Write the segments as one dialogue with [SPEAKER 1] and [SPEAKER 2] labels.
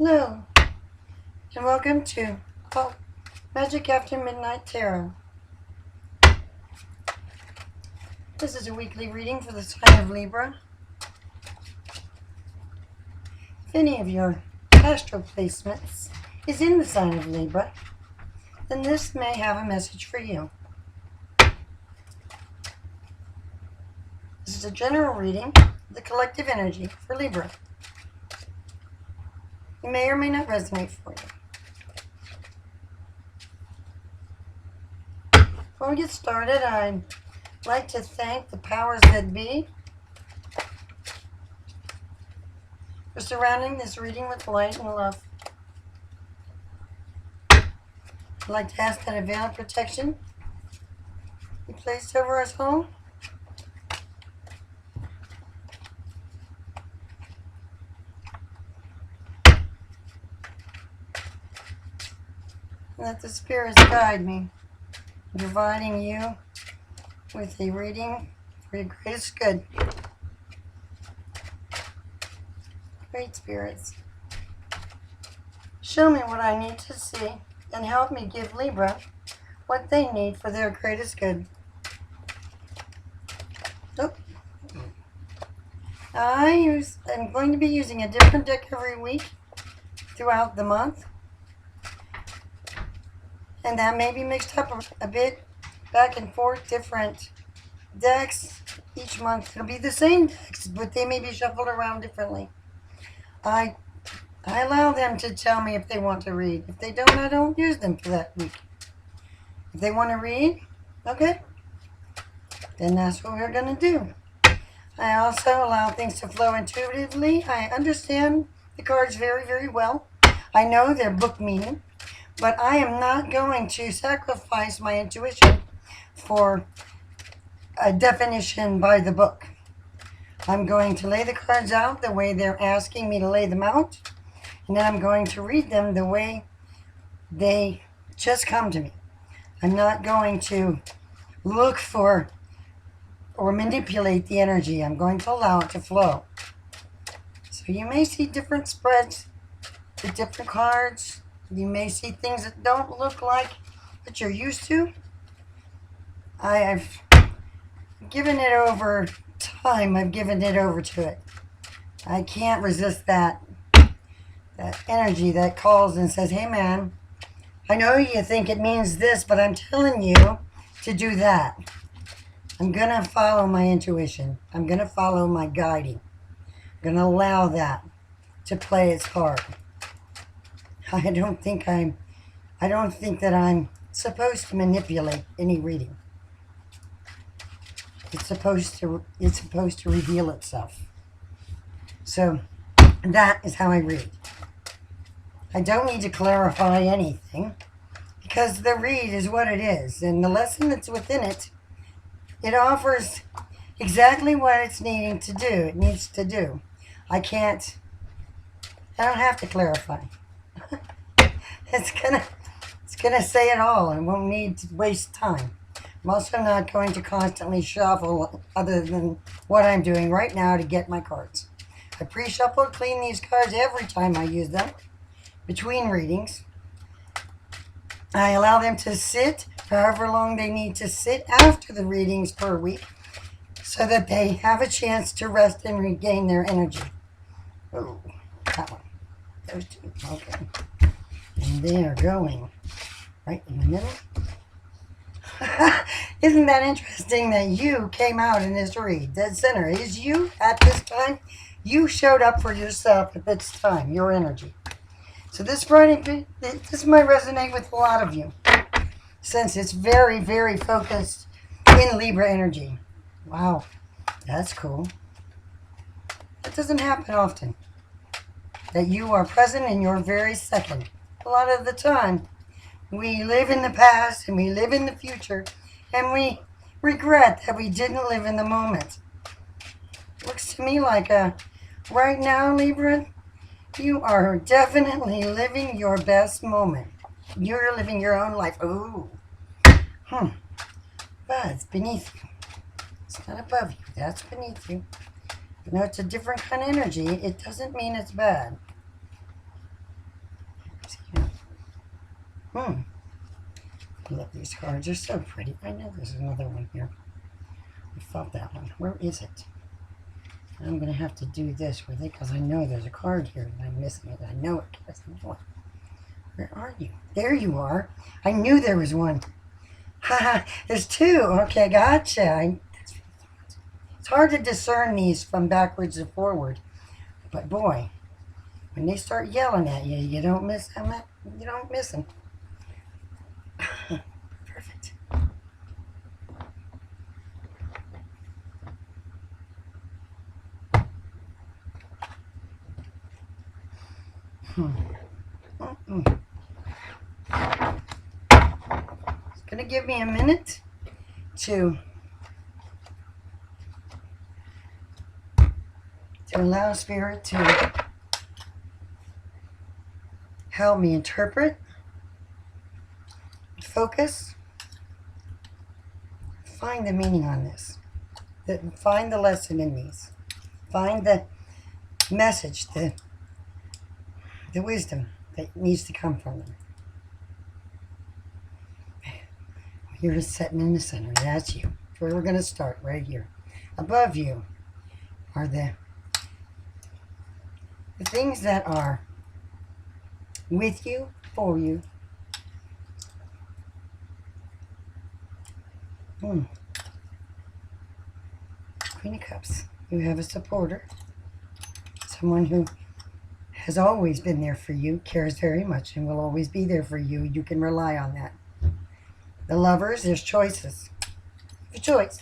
[SPEAKER 1] Hello, and welcome to Magic After Midnight Tarot. This is a weekly reading for the sign of Libra. If any of your astral placements is in the sign of Libra, then this may have a message for you. This is a general reading of the collective energy for Libra. It may or may not resonate for you. Before we get started, I'd like to thank the powers that be for surrounding this reading with light and love. I'd like to ask that a veil of protection be placed over us all. And that the spirits guide me, providing you with a reading for your greatest good. Great spirits, show me what I need to see and help me give Libra what they need for their greatest good. I'm going to be using a different deck every week throughout the month. And that may be mixed up a bit, back and forth, different decks. Each month it'll be the same decks, but they may be shuffled around differently. I allow them to tell me if they want to read. If they don't, I don't use them for that week. If they want to read, okay, then that's what we're going to do. I also allow things to flow intuitively. I understand the cards very, very well. I know their book meaning. But I am not going to sacrifice my intuition for a definition by the book. I'm going to lay the cards out the way they're asking me to lay them out. And then I'm going to read them the way they just come to me. I'm not going to look for or manipulate the energy. I'm going to allow it to flow. So you may see different spreads with different cards. You may see things that don't look like what you're used to. I've given it over time. I've given it over to it. I can't resist that energy that calls and says, hey man, I know you think it means this, but I'm telling you to do that. I'm going to follow my intuition. I'm going to follow my guiding. I'm going to allow that to play its part. I don't think that I'm supposed to manipulate any reading. It's supposed to reveal itself. So that is how I read. I don't need to clarify anything because the read is what it is, and the lesson that's within it, it offers exactly what it's needing to do. It needs to do. I don't have to clarify. It's gonna say it all and won't need to waste time. I'm also not going to constantly shuffle other than what I'm doing right now to get my cards. I pre-shuffle, clean these cards every time I use them between readings. I allow them to sit however long they need to sit after the readings per week so that they have a chance to rest and regain their energy. Oh, that one. Those two. Okay. And they are going right in the middle. Isn't that interesting that you came out in this read? Dead center is you at this time. You showed up for yourself at this time, your energy. So this might resonate with a lot of you since it's very, very focused in Libra energy. Wow, that's cool. That doesn't happen often, that you are present in your very second. A lot of the time, we live in the past and we live in the future, and we regret that we didn't live in the moment. Looks to me like right now, Libra, you are definitely living your best moment. You're living your own life. Ooh. But it's beneath you. It's not above you. That's beneath you. You know, it's a different kind of energy. It doesn't mean it's bad. I love these cards. They're so pretty. I know there's another one here. I felt that one. Where is it? I'm going to have to do this with it because I know there's a card here and I'm missing it. I know it. Yes, I know it. Where are you? There you are. I knew there was one. Haha, there's two. Okay, gotcha. It's hard to discern these from backwards and forward. But boy, when they start yelling at you, you don't miss them. You don't miss them. Perfect. It's going to give me a minute to allow Spirit to help me interpret, focus, find the meaning on this, find the lesson in these, find the message, the wisdom that needs to come from them. You're sitting in the center. That's you. That's where we're going to start, right here. Above you are the things that are with you, for you. Queen of Cups. You have a supporter. Someone who has always been there for you, cares very much, and will always be there for you. You can rely on that. The Lovers, there's choices. Your choice.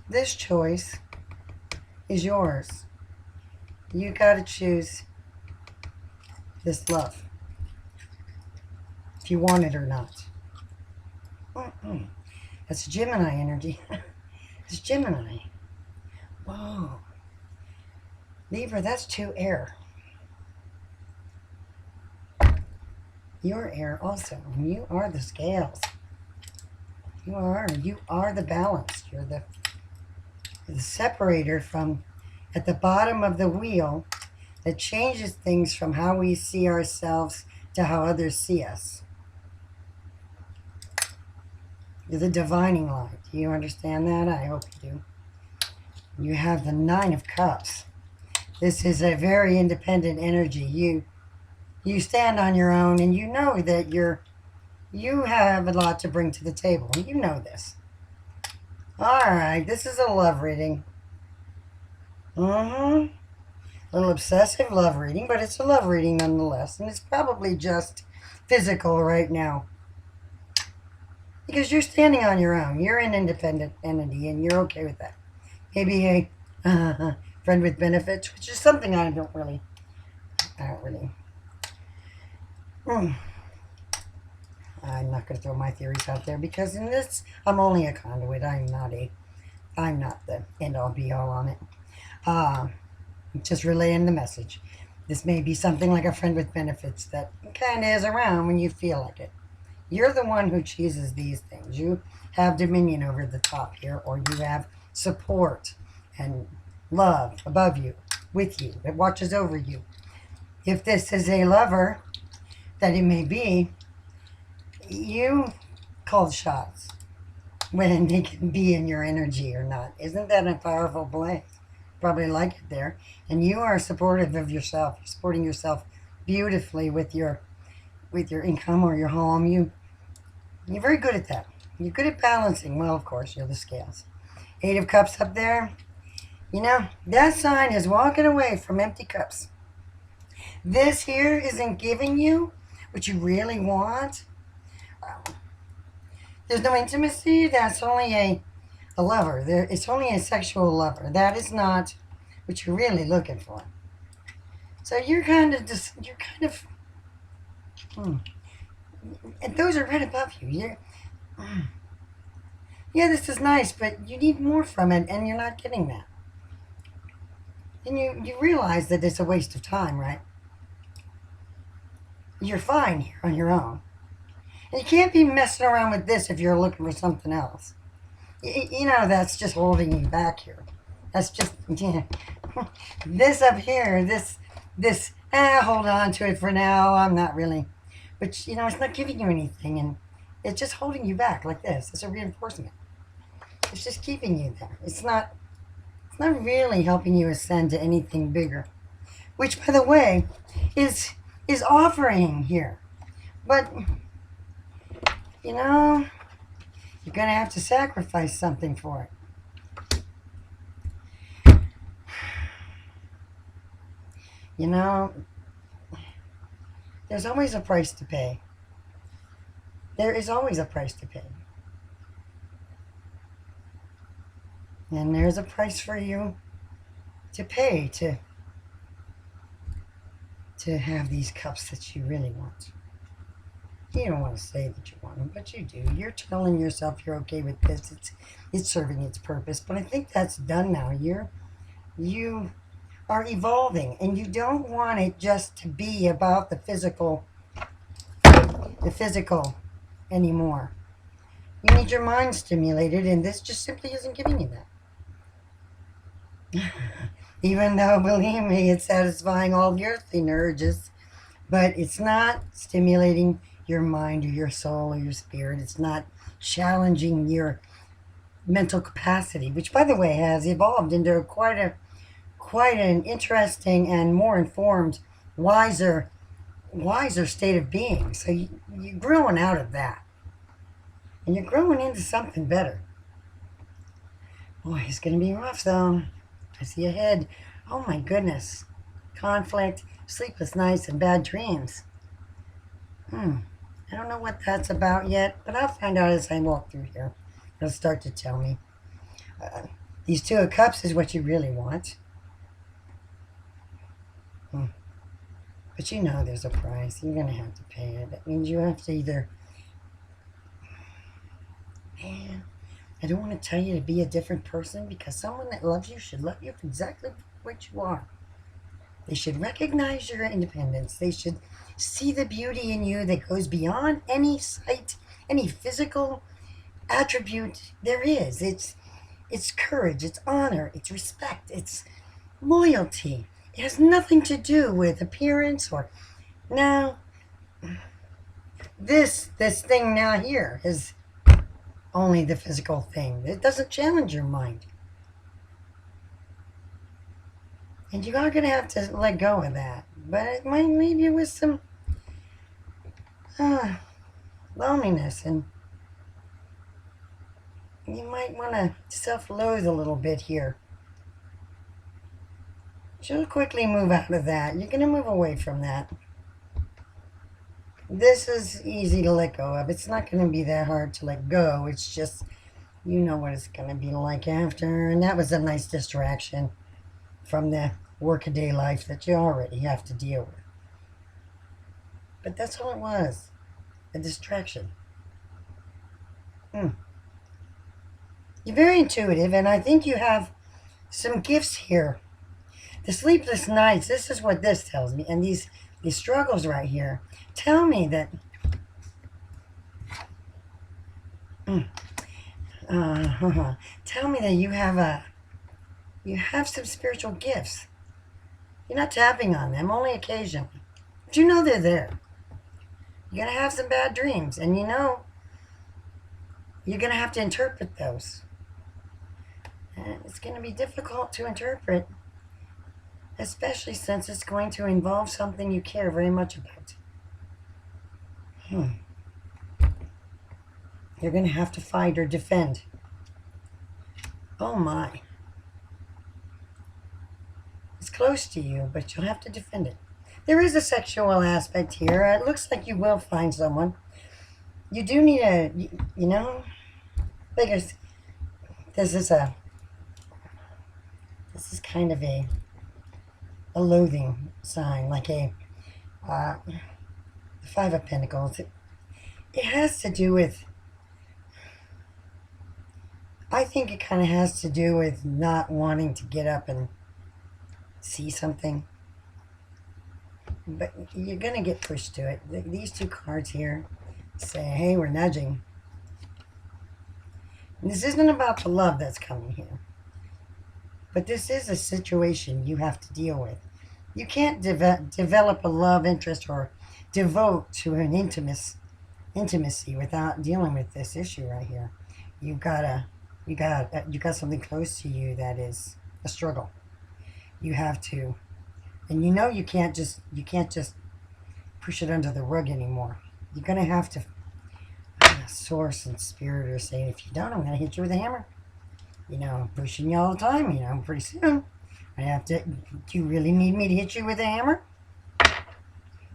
[SPEAKER 1] This choice is yours. You got to choose this love, if you want it or not. That's Gemini energy. It's Gemini. Whoa. Libra, that's 2 air. You're air also. And you are the scales. You are the balance. You're the separator from at the bottom of the wheel that changes things from how we see ourselves to how others see us. You're the divining light. Do you understand that? I hope you do. You have the 9 of Cups. This is a very independent energy. You stand on your own, and you know that you have a lot to bring to the table. You know this. All right, this is a love reading. A little obsessive love reading, but it's a love reading nonetheless, and it's probably just physical right now. Because you're standing on your own. You're an independent entity, and you're okay with that. Maybe a friend with benefits, which is something I don't really. I'm not going to throw my theories out there because in this, I'm only a conduit. I'm not the end-all be-all on it. Just relaying the message. This may be something like a friend with benefits that kind of is around when you feel like it. You're the one who chooses these things. You have dominion over the top here, or you have support and love above you, with you, that watches over you. If this is a lover, that it may be, you call the shots when they can be in your energy or not. Isn't that a powerful place? Probably like it there. And you are supportive of yourself. You're supporting yourself beautifully with your income or your home. You're very good at that. You're good at balancing. Well, of course, you're the scales. 8 of Cups up there. You know, that sign is walking away from empty cups. This here isn't giving you what you really want. There's no intimacy. That's only a lover. It's only a sexual lover. That is not what you're really looking for. So you're kind of and those are right above you. Yeah, this is nice, but you need more from it, and you're not getting that. And you realize that it's a waste of time, right? You're fine here on your own. And you can't be messing around with this if you're looking for something else. You know, that's just holding you back here. That's just, yeah. This up here, hold on to it for now. I'm not really. But, you know, it's not giving you anything. And it's just holding you back like this. It's a reinforcement. It's just keeping you there. It's not really helping you ascend to anything bigger. Which, by the way, is offering here. But, you know, you're going to have to sacrifice something for it. You know, there's always a price to pay. There is always a price to pay. And there's a price for you to pay to have these cups that you really want. You don't want to say that you want them, but you do. You're telling yourself you're okay with this. It's serving its purpose. But I think that's done now. You are evolving, and you don't want it just to be about the physical anymore. You need your mind stimulated, and this just simply isn't giving you that. Even though, believe me, it's satisfying all the earthly urges, but it's not stimulating your mind or your soul or your spirit. It's not challenging your mental capacity, which, by the way, has evolved into quite an interesting and more informed, wiser state of being. So you're growing out of that, and you're growing into something better. Boy, it's going to be rough, though. I see ahead. Oh my goodness. Conflict, sleepless nights, and bad dreams. I don't know what that's about yet, but I'll find out as I walk through here. It'll start to tell me. These Two of Cups is what you really want. But you know there's a price. You're going to have to pay it. That means you have to either... Man, I don't want to tell you to be a different person, because someone that loves you should love you for exactly what you are. They should recognize your independence. They should see the beauty in you that goes beyond any sight, any physical attribute there is. It's courage, it's honor, it's respect, it's loyalty. It has nothing to do with appearance or... Now, this thing now here is only the physical thing. It doesn't challenge your mind. And you are going to have to let go of that. But it might leave you with some loneliness. And you might want to self-loathe a little bit here. You'll quickly move out of that. You're going to move away from that. This is easy to let go of. It's not going to be that hard to let go. It's just, you know what it's going to be like after. And that was a nice distraction from the workaday life that you already have to deal with. But that's all it was. A distraction. You're very intuitive, and I think you have some gifts here. The sleepless nights, this is what this tells me. And these struggles right here tell me that tell me that you have some spiritual gifts. You're not tapping on them, only occasionally. But you know they're there. You're going to have some bad dreams, and you know you're going to have to interpret those. And it's going to be difficult to interpret, especially since it's going to involve something you care very much about. You're going to have to fight or defend. Oh my. It's close to you, but you'll have to defend it. There is a sexual aspect here. It looks like you will find someone. You do need because this is kind of a loathing sign, like the Five of Pentacles. It has to do with, I think it kind of has to do with not wanting to get up and see something. But you're going to get pushed to it. These two cards here say, hey, we're nudging. This isn't about the love that's coming here. But this is a situation you have to deal with. You can't develop a love interest or devote to an intimacy without dealing with this issue right here. You got something close to you that is a struggle. You have to, and you can't just push it under the rug anymore. You're gonna have to. Source and spirit are saying, if you don't, I'm gonna hit you with a hammer. I'm pushing you all the time. Pretty soon I have to. Do you really need me to hit you with a hammer?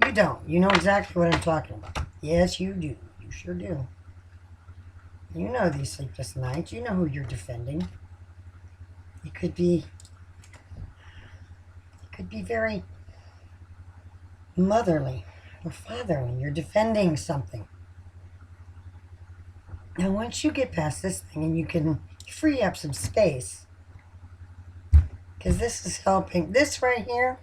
[SPEAKER 1] You don't. You know exactly what I'm talking about. Yes, you do. You sure do. You know these sleepless nights. You know who you're defending. It could be very motherly or fatherly. You're defending something. Now, once you get past this thing and you can free up some space, because this is helping. This right here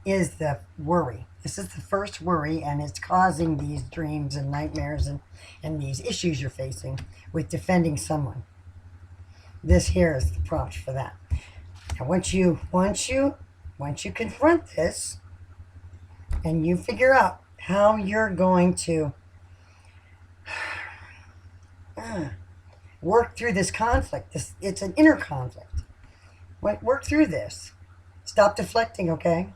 [SPEAKER 1] is the worry. This is the first worry, and it's causing these dreams and nightmares and these issues you're facing with defending someone. This here is the prompt for that. Now, once you confront this, and you figure out how you're going to work through this conflict. It's an inner conflict. Work through this. Stop deflecting, okay?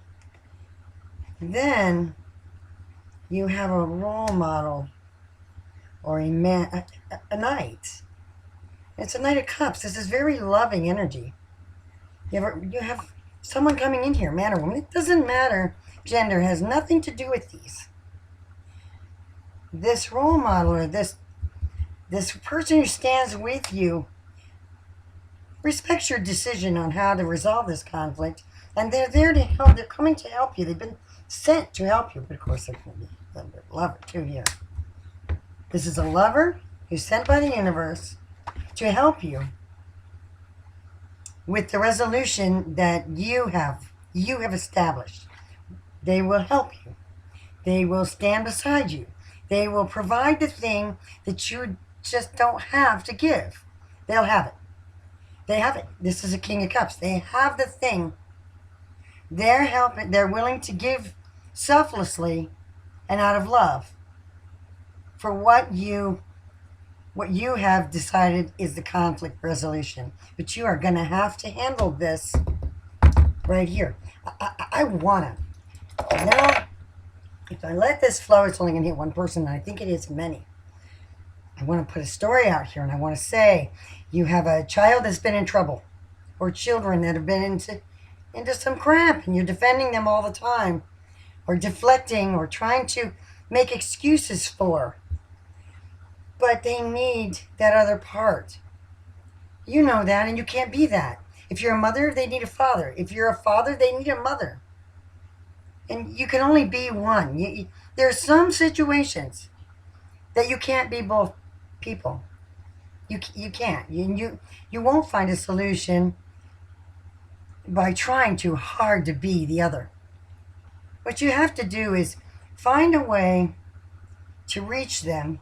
[SPEAKER 1] Then you have a role model or a man, a knight. It's a Knight of Cups. This is very loving energy. You have someone coming in here, man or woman. It doesn't matter. Gender has nothing to do with these. This role model or this person who stands with you respects your decision on how to resolve this conflict, and they're there to help. They're coming to help you. They've been sent to help you, but of course they're going to be a little bit lover too here. This is a lover who's sent by the universe to help you with the resolution that you have established. They will help you. They will stand beside you. They will provide the thing that you just don't have to give. They'll have it. They have it. This is a King of Cups. They have the thing. They're helping. They're willing to give selflessly and out of love for what you have decided is the conflict resolution. But you are going to have to handle this right here. I want to. If I let this flow, it's only going to hit one person, and I think it is many. I want to put a story out here, and I want to say you have a child that's been in trouble, or children that have been into some crap, and you're defending them all the time, or deflecting, or trying to make excuses for. But they need that other part. You know that, and you can't be that. If you're a mother, they need a father. If you're a father, they need a mother. And you can only be one. There are some situations that you can't be both people. You can't. You won't find a solution by trying too hard to be the other. What you have to do is find a way to reach them.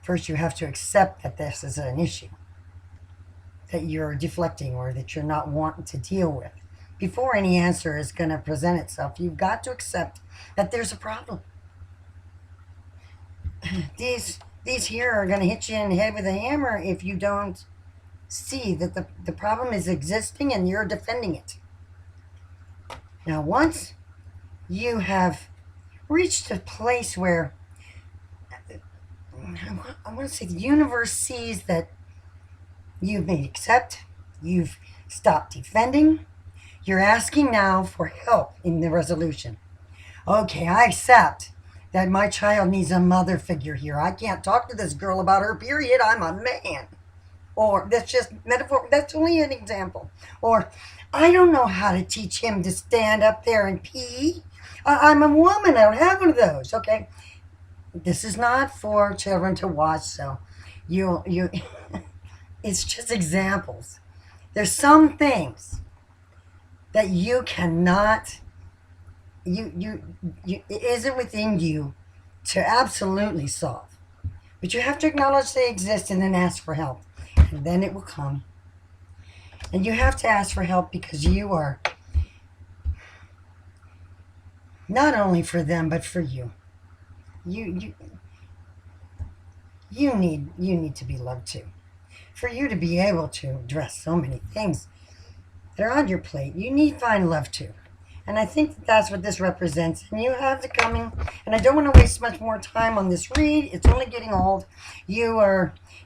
[SPEAKER 1] First, you have to accept that this is an issue that you're deflecting or that you're not wanting to deal with. Before any answer is going to present itself, you've got to accept that there's a problem. These here are going to hit you in the head with a hammer if you don't see that the problem is existing and you're defending it. Now, once you have reached a place where I want to say the universe sees that you've made accept, you've stopped defending, you're asking now for help in the resolution. Okay, I accept that my child needs a mother figure here. I can't talk to this girl about her period. I'm a man. Or that's just metaphor. That's only an example. Or I don't know how to teach him to stand up there and pee. I'm a woman. I don't have one of those. Okay, this is not for children to watch. So you it's just examples. There's some things that you cannot, it isn't within you to absolutely solve. But you have to acknowledge they exist and then ask for help. And then it will come. And you have to ask for help because you are not only for them, but for you. You need to be loved too. For you to be able to address so many things that are on your plate, you need to find love too. And I think that that's what this represents. And you have it coming. And I don't want to waste much more time on this read. It's only getting old. You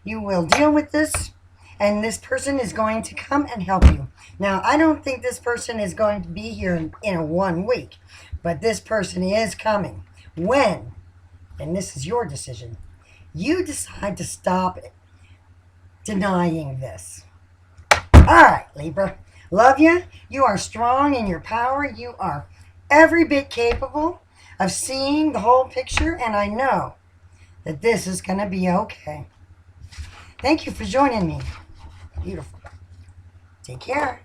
[SPEAKER 1] will deal with this. And this person is going to come and help you. Now, I don't think this person is going to be here in 1 week. But this person is coming. When? And this is your decision. You decide to stop denying this. All right, Libra. Love you. You are strong in your power. You are every bit capable of seeing the whole picture. And I know that this is going to be okay. Thank you for joining me. Beautiful. Take care.